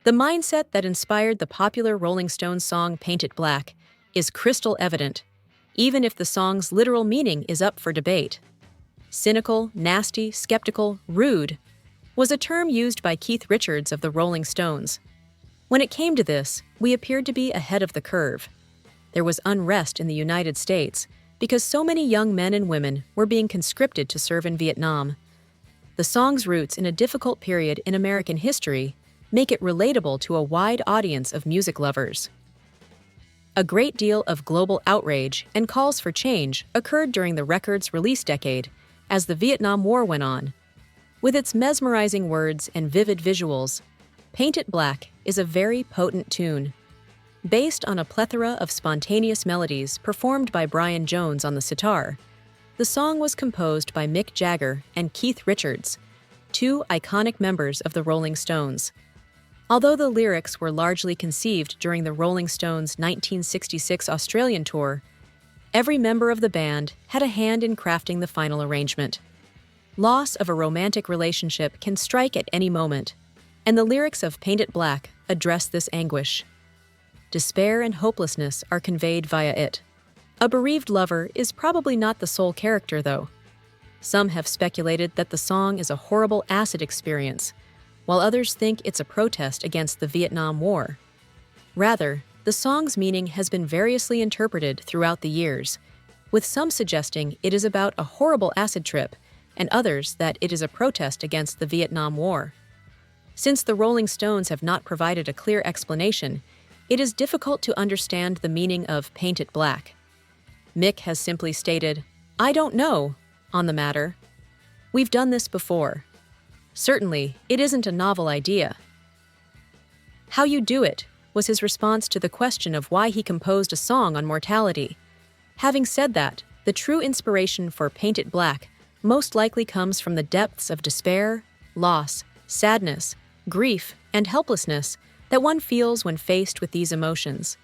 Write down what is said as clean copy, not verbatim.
The mindset that inspired the popular Rolling Stones song Paint It Black is crystal evident, even if the song's literal meaning is up for debate. Cynical, nasty, skeptical, rude was a term used by Keith Richards of the Rolling Stones. When it came to this, we appeared to be ahead of the curve. There was unrest in the United States because so many young men and women were being conscripted to serve in Vietnam. The song's roots in a difficult period in American history make it relatable to a wide audience of music lovers. A great deal of global outrage and calls for change occurred during the record's release decade as the Vietnam War went on. With its mesmerizing words and vivid visuals, Paint It Black is a very potent tune. Based on a plethora of spontaneous melodies performed by Brian Jones on the sitar, the song was composed by Mick Jagger and Keith Richards, two iconic members of the Rolling Stones. Although the lyrics were largely conceived during the Rolling Stones' 1966 Australian tour, every member of the band had a hand in crafting the final arrangement. Loss of a romantic relationship can strike at any moment, and the lyrics of Paint It Black address this anguish. Despair and hopelessness are conveyed via it. A bereaved lover is probably not the sole character, though. Some have speculated that the song is a horrible acid experience, while others think it's a protest against the Vietnam War. Rather, the song's meaning has been variously interpreted throughout the years, with some suggesting it is about a horrible acid trip and others that it is a protest against the Vietnam War. Since the Rolling Stones have not provided a clear explanation, it is difficult to understand the meaning of Paint It Black. Mick has simply stated, "I don't know," on the matter. "We've done this before." Certainly, it isn't a novel idea. "How you do it," was his response to the question of why he composed a song on mortality. Having said that, the true inspiration for Paint It Black most likely comes from the depths of despair, loss, sadness, grief, and helplessness that one feels when faced with these emotions.